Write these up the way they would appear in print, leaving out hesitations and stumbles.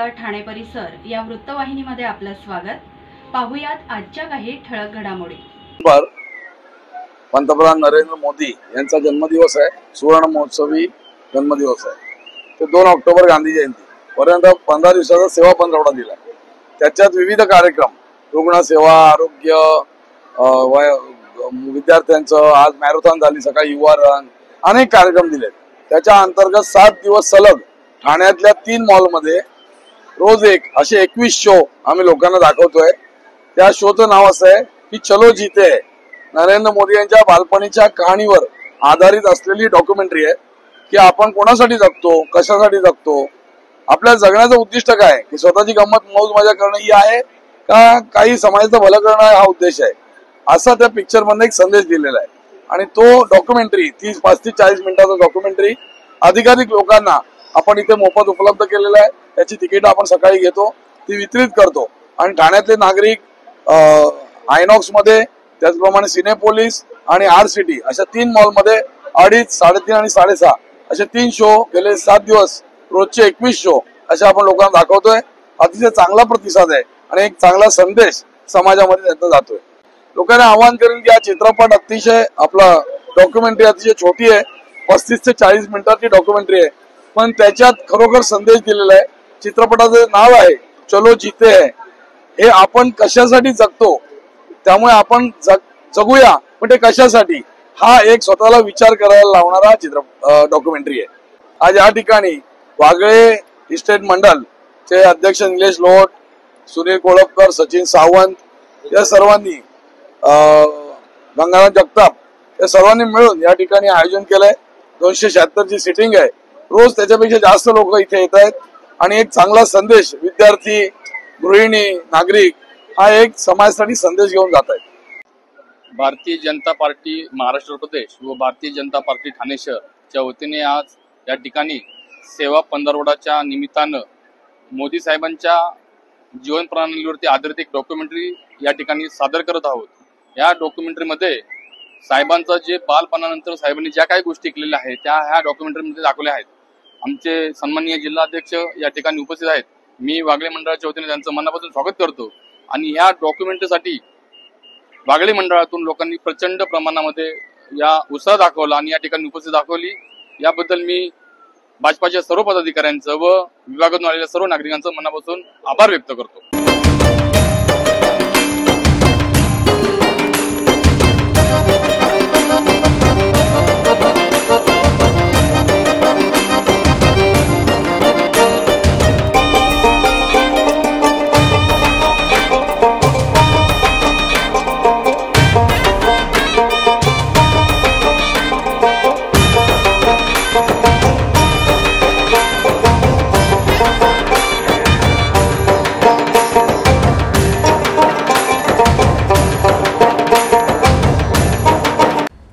जिल्हा ठाणे परिसर या वृत्तवाहिनीमध्ये आपलं स्वागत। पाहुयात आजच्या काही ठळक घडामोडी। पंतप्रधान नरेंद्र मोदी यांचा जन्मदिवस आहे, सुवर्ण महोत्सवी जन्मदिवस आहे। ते 2 ऑक्टोबर गांधी जयंती पर्यंत 15 दिवसाचा सेवा पंधरवडा दिला। त्याच्यात विविध कार्यक्रम, रुग्णसेवा, आरोग्य, विद्यार्थ्यांचं आज मॅरेथॉन झाली, सकाळी युवा रन, अनेक कार्यक्रम दिले। त्याच्या अंतर्गत 7 दिवस सलग ठाण्यातल्या 3 मॉलमध्ये रोज एक असे 21 शो आम्ही लोकांना दाखवतोय। त्या शोचं नाव असं आहे की चलो जीते है। नरेंद्र मोदी यांच्या बालपणीच्या कहाणीवर आधारित असलेली डॉक्युमेंटरी आहे की आपण कोणासाठी जगतो, कशासाठी जगतो, आपल्या जगण्याचं उद्दिष्ट काय, की स्वतःची गंमत मौज मजा करणं ही आहे का काही समाजाचं भलं करणं हा उद्देश आहे, असा त्या पिक्चर मध्ये एक संदेश दिलेला आहे। आणि तो डॉक्युमेंटरी 35-40 मिनिटाचा डॉक्युमेंटरी अधिकाधिक लोकांना आपण इथे मोफत उपलब्ध केलेला आहे। त्याची तिकीट आपण सकाळी घेतो, ती वितरित करतो आणि ठाण्यातले नागरिक आयनॉक्स मध्ये, त्याचप्रमाणे सिनेपोलिस आणि आर सिटी अशा 3 मॉल मध्ये 2.5, 3.5 आणि 6.5 असे 3 शो गेले 7 दिवस रोजचे 21 शो असे आपण लोकांना दाखवतोय। अतिशय चांगला प्रतिसाद आहे आणि एक चांगला संदेश समाजामध्ये त्यांना जातोय। लोकांना आवाहन करेन की हा चित्रपट अतिशय, आपला डॉक्युमेंटरी अतिशय छोटी आहे, 35 ते 40 मिनिटाची डॉक्युमेंटरी आहे, पण त्याच्यात खरोखर संदेश दिलेला आहे। चित्रपटाचं नाव आहे चलो जीते है। हे आपण कशासाठी जगतो, त्यामुळे आपण जगूया, पण ते कशासाठी, हा एक स्वतःला विचार करायला लावणारा डॉक्युमेंटरी आहे। आज या ठिकाणी वागळे इस्टेट मंडल चे अध्यक्ष निलेश लोट, सुनील कोळपकर, सचिन सावंत या सर्वांनी, गंगाराम जगताप या सर्वांनी मिळून या ठिकाणी आयोजन केलंय। 276 ची सिटिंग आहे, रोज त्याच्यापेक्षा जास्त लोक इथे येत आहेत आणि एक चांगला संदेश विद्यार्थी, गृहिणी, नागरिक हा एक समाजासाठी संदेश घेऊन जात आहेत। भारतीय जनता पार्टी महाराष्ट्र प्रदेश व भारतीय जनता पार्टी ठाणे शहरच्या वतीने आज या ठिकाणी सेवा पंधरवड्याच्या निमित्तानं मोदी साहेबांच्या जीवन प्रणालीवरती आधारित एक डॉक्युमेंटरी या ठिकाणी सादर करत आहोत। या डॉक्युमेंटरीमध्ये साहेबांचा जे बालपणानंतर साहेबांनी ज्या काही गोष्टी केलेल्या आहेत त्या ह्या डॉक्युमेंटरीमध्ये दाखवल्या आहेत। आमचे सन्माननीय जिल्हाध्यक्ष या ठिकाणी उपस्थित आहेत। मी वागळे मंडळाच्या वतीने त्यांचं मनापासून स्वागत करतो आणि ह्या डॉक्युमेंटरीसाठी वागळे मंडळातून लोकांनी प्रचंड प्रमाणामध्ये या उत्साह दाखवला आणि या ठिकाणी उपस्थित दाखवली। याबद्दल मी भाजपाच्या सर्व पदाधिकाऱ्यांचं व विभागातून आलेल्या सर्व नागरिकांचं मनापासून आभार व्यक्त करतो।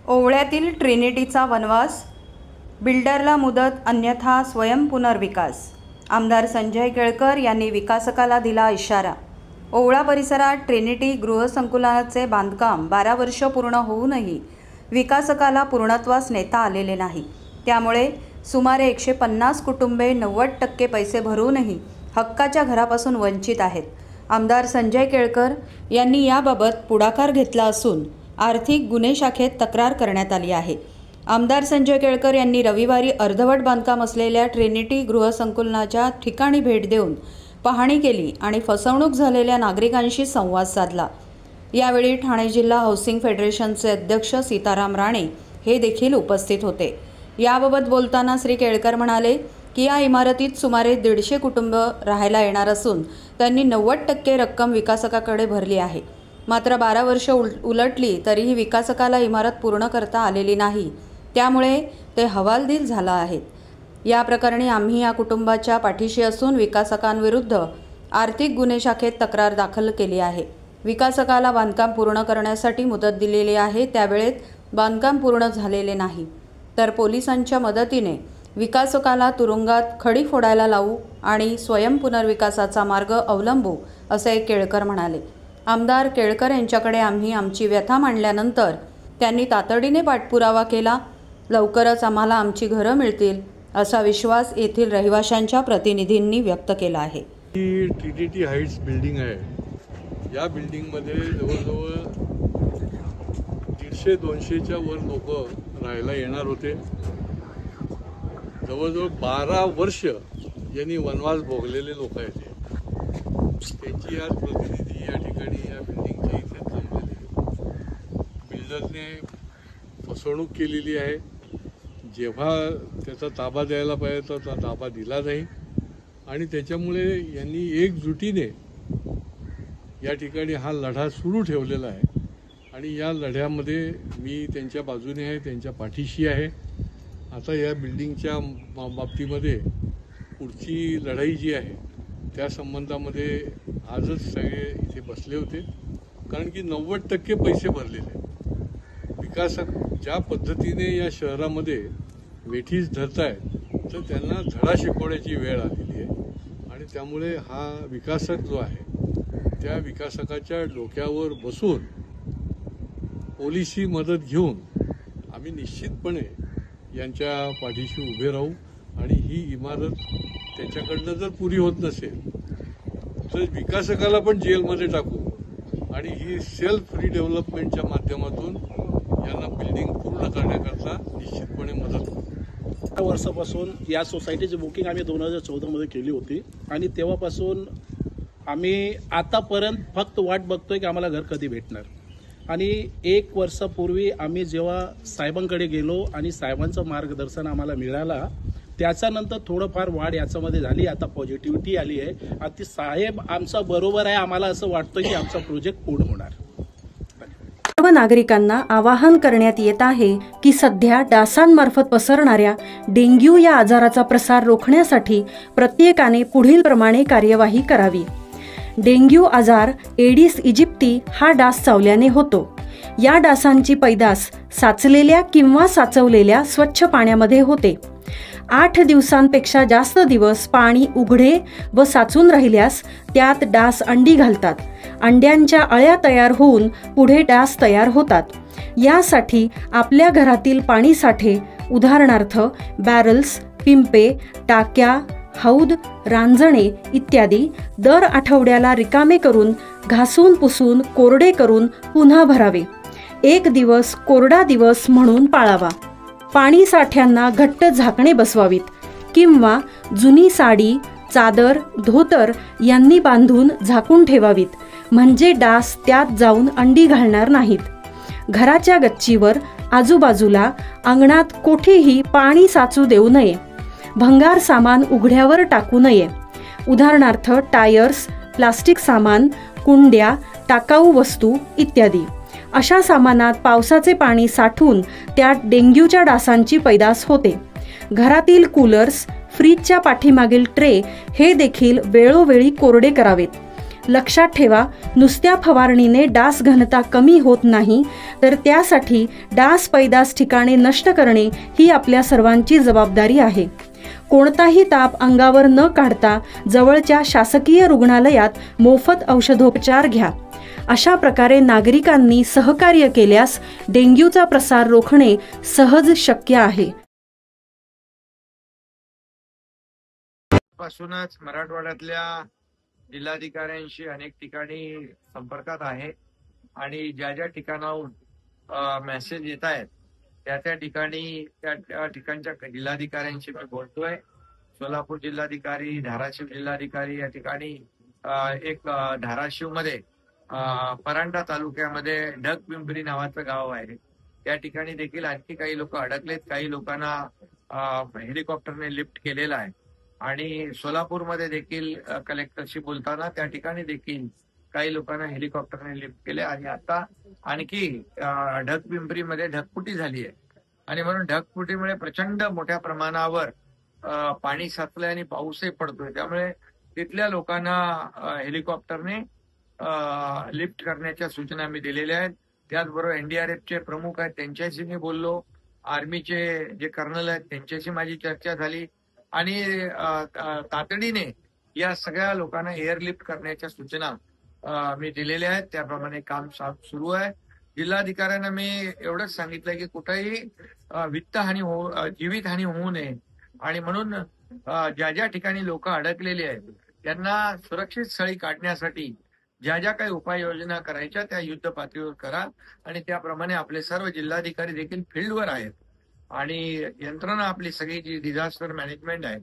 ओवळ्यातील ट्रिनिटीचा वनवास, बिल्डरला मुदत अन्यथा स्वयं पुनर्विकास। आमदार संजय केळकर यांनी विकासकाला दिला इशारा। ओवळा परिसरात ट्रिनिटी गृहसंकुलाचे बांधकाम 12 वर्ष पूर्ण होऊनही विकासकाला पूर्णत्वास नेता आलेले नाही। त्यामुळे सुमारे 150 कुटुंबे 90% पैसे भरूनही हक्काच्या घरापासून वंचित आहेत। आमदार संजय केळकर यांनी याबाबत पुढाकार घेतला असून आर्थिक गुन्हे शाखेत तक्रार करण्यात आली आहे। आमदार संजय केळकर यांनी रविवारी अर्धवट बांधकाम असलेल्या ट्रिनिटी गृहसंकुलाच्या ठिकाणी भेट देऊन पाहणी केली आणि फसवणूक झालेल्या नागरिकांशी संवाद साधला। यावेळी ठाणे जिल्हा हाऊसिंग फेडरेशनचे अध्यक्ष सीताराम राणे हे देखील उपस्थित होते। याबाबत बोलताना श्री केळकर म्हणाले की या इमारतीत सुमारे 150 कुटुंब राहायला येणार असून त्यांनी 90% रक्कम विकासकाकडे भरली आहे। मात्र 12 वर्ष उलटली तरीही विकासकाला इमारत पूर्ण करता आलेली नाही, त्यामुळे ते हवालदिल झाला आहेत। या प्रकरणी आम्ही या कुटुंबाच्या पाठीशी असून विकासकांविरुद्ध आर्थिक गुन्हे शाखेत तक्रार दाखल केली आहे। विकासकाला बांधकाम पूर्ण करण्यासाठी मुदत दिलेली आहे, त्यावेळेत बांधकाम पूर्ण झालेले नाही, तर पोलिसांच्या मदतीने विकासकाला तुरुंगात खडी फोडायला लावू आणि स्वयं पुनर्विकासाचा मार्ग अवलंबू, असे केळकर म्हणाले। आमदार केळकर यांच्याकडे आम्ही आमची व्यथा मांडल्यानंतर त्यांनी तातडीने पाठपुरावा केला। लवकरच आम्हाला आमची घरं मिळतील असा विश्वास येथील रहिवाशांच्या प्रतिनिधींनी व्यक्त केला आहे। ही TTT हाईट्स बिल्डिंग आहे. या बिल्डिंगमध्ये जवळजवळ 150-200च्या वर लोक राहायला येणार होते. जवळजवळ 12 वर्ष यांनी वनवास भोगलेले लोक आहेत. त्यांची आज प्रतिनिधी या ठिकाणी या बिल्डिंगच्या इथे जमलेले. बिल्डरने फसवणूक केलेली आहे. जेव्हा त्याचा ताबा द्यायला पाहिजे तर तो ताबा दिला नाही आणि त्याच्यामुळे यांनी एकजुटीने या ठिकाणी हा लढा सुरू ठेवलेला आहे आणि या लढ्यामध्ये मी त्यांच्या बाजूने आहे, त्यांच्या पाठीशी आहे. आता या बिल्डिंगच्या बाबतीमध्ये पुढची लढाई जी आहे त्या संबंधामध्ये आजच सगळे इथे बसले होते, कारण की 90% पैसे भरलेले. विकासक ज्या पद्धतीने या शहरामध्ये वेठीस धरत आहेत तर त्यांना धडा शिकवण्याची वेळ आलेली आहे आणि त्यामुळे हा विकासक जो आहे त्या विकासकाच्या डोक्यावर बसून पोलिसी मदत घेऊन आम्ही निश्चितपणे यांच्या पाठीशी उभे राहू आणि ही इमारत त्याच्याकडनं जर पुरी होत नसेल तर विकासकाला पण जेलमध्ये टाकू आणि ही सेल्फ रिडेव्हलपमेंटच्या माध्यमातून यांना बिल्डिंग पूर्ण करण्याकरता निश्चितपणे मदत करू. वर्षापासून या सोसायटीची बुकिंग आम्ही 2014 मध्ये केली होती आणि तेव्हापासून आम्ही आतापर्यंत फक्त वाट बघतोय की आम्हाला घर कधी भेटणार. आणि 1 वर्षापूर्वी आम्ही जेव्हा साहेबांकडे गेलो आणि साहेबांचं मार्गदर्शन आम्हाला मिळाला, त्याच्यानंतर थोडंफार वाढ याच्यामध्ये झाली. आता पॉझिटिव्हिटी आली आहे आणि साहेब आमचा बरोबर आहे. आम्हाला असं वाटतं की आमचा प्रोजेक्ट पूर्ण होणार. सर्व नागरिकांना आवाहन करण्यात येत आहे की सध्या डासांमार्फत पसरणाऱ्या डेंग्यू या आजाराचा प्रसार रोखण्यासाठी प्रत्येकाने पुढील प्रमाणे कार्यवाही करावी. डेंग्यू आजार एडिस इजिप्ती हा डास चावल्याने होतो. या डासांची पैदास साचलेल्या किंवा साचवलेल्या स्वच्छ पाण्यामध्ये होते. 8 दिवसांपेक्षा जास्त दिवस पाणी उघडे व साचून राहिल्यास त्यात डास अंडी घालतात. अंड्यांच्या अळ्या तयार होऊन पुढे डास तयार होतात. यासाठी आपल्या घरातील पाणी साठे उदाहरणार्थ बॅरल्स, पिंपे, टाक्या, हौद, रांजणे इत्यादी दर आठवड्याला रिकामे करून घासून पुसून कोरडे करून पुन्हा भरावे. 1 दिवस कोरडा दिवस म्हणून पाळावा. पाणी साठ्यांना घट्ट झाकणे बसवावीत किंवा जुनी साडी, चादर, धोतर यांनी बांधून झाकून ठेवावीत, म्हणजे डास त्यात जाऊन अंडी घालणार नाहीत. घराच्या गच्चीवर, आजूबाजूला, अंगणात कोठेही पाणी साचू देऊ नये. भंगार सामान उघड्यावर टाकू नये. उदाहरणार्थ टायर्स, प्लास्टिक सामान, कुंड्या, टाकाऊ वस्तू इत्यादी. अशा सामानात पावसाचे पाणी साठून त्यात डेंग्यूच्या डासांची पैदास होते. घरातील कूलर्स, फ्रीजच्या पाठीमागील ट्रे हे देखील वेळोवेळी कोरडे करावेत. लक्षात ठेवा, नुसत्या फवारणीने डास घनता कमी होत नाही, तर त्यासाठी डास पैदास ठिकाणे नष्ट करणे ही आपल्या सर्वांची जबाबदारी आहे. कोणताही ताप अंगावर न काढता जवळच्या शासकीय रुग्णालयात मोफत औषधोपचार घ्या. अशा प्रकारे नागरिकांनी सहकार्य केल्यास डेंग्यूचा प्रसार रोखणे सहज शक्य आहे. पासूनच मराठवाड्यातल्या जिल्हाधिकाऱ्यांशी अनेक ठिकाणी संपर्कात आहे आणि ज्या ज्या ठिकाणाहून मेसेज येत आहेत त्या ठिकाणी त्या ठिकाणच्या जिल्हाधिकाऱ्यांशी मी बोलतोय. सोलापूर जिल्हाधिकारी, धाराशिव जिल्हाधिकारी या ठिकाणी एक धाराशिवमध्ये परांडा तालुक्यामध्ये ढगपिंपरी नावाचं गाव आहे. त्या ठिकाणी देखील आणखी काही लोक अडकलेत. काही लोकांना हेलिकॉप्टरने लिफ्ट केलेलं आहे आणि सोलापूरमध्ये देखील कलेक्टरशी बोलताना त्या ठिकाणी देखील काही लोकांना हेलिकॉप्टरने लिफ्ट केले आणि आता आणखी ढगपिंपरीमध्ये ढगफुटी झाली आहे आणि म्हणून ढगफुटीमुळे प्रचंड मोठ्या प्रमाणावर पाणी साचलंय आणि पाऊसही पडतोय. त्यामुळे तिथल्या लोकांना हेलिकॉप्टरने लिफ्ट करण्याच्या सूचना मी दिलेल्या आहेत. त्याचबरोबर एनडीआरएफचे प्रमुख आहेत त्यांच्याशी मी बोललो. आर्मीचे जे कर्नल आहेत त्यांच्याशी माझी चर्चा झाली आणि तातडीने या सगळ्या लोकांना एअरलिफ्ट करण्याच्या सूचना मी दिलेल्या आहेत. त्याप्रमाणे काम सुरू आहे. जिल्हाधिकाऱ्यांना मी एवढंच सांगितलंय की कुठेही जीवितहानी होऊ नये आणि म्हणून ज्या ज्या ठिकाणी लोक अडकलेली आहेत त्यांना सुरक्षित स्थळी काढण्यासाठी ज्या ज्या काही उपाययोजना करायच्या त्या युद्ध पातळीवर करा आणि त्याप्रमाणे आपले सर्व जिल्हाधिकारी देखील फील्डवर आहेत आणि यंत्रणा आपली सगळी जी डिझास्टर मॅनेजमेंट आहे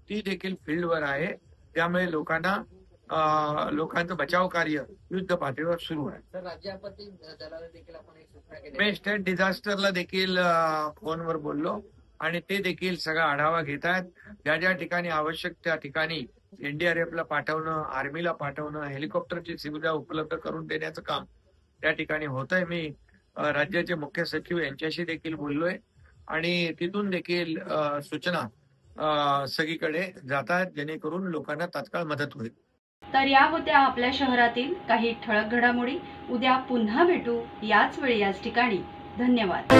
ती देखील फील्डवर आहे. त्यामुळे लोकांचं बचाव कार्य युद्ध पातळीवर सुरू आहे. राज्य आपत्ती दलाला देखील आपण एक सूचना केली. मी स्टेट डिझास्टरला देखील फोनवर बोललो आणि ते देखील सगळा आढावा घेत आहेत. ज्या ज्या ठिकाणी आवश्यक त्या ठिकाणी एनडीआरएफला पाठवणं, आर्मीला पाठवणं, हेलिकॉप्टरची सुविधा उपलब्ध करून देण्याचं काम त्या ठिकाणी होत आहे. मी राज्याचे मुख्य सचिव यांच्याशी देखील बोललोय आणि तिथून देखील सूचना सगळीकडे जातात जेणेकरून लोकांना तात्काळ मदत होईल. तर या होत्या आपल्या शहरातील काही ठळक घडामोडी. उद्या पुन्हा भेटू याच वेळी याच ठिकाणी. धन्यवाद.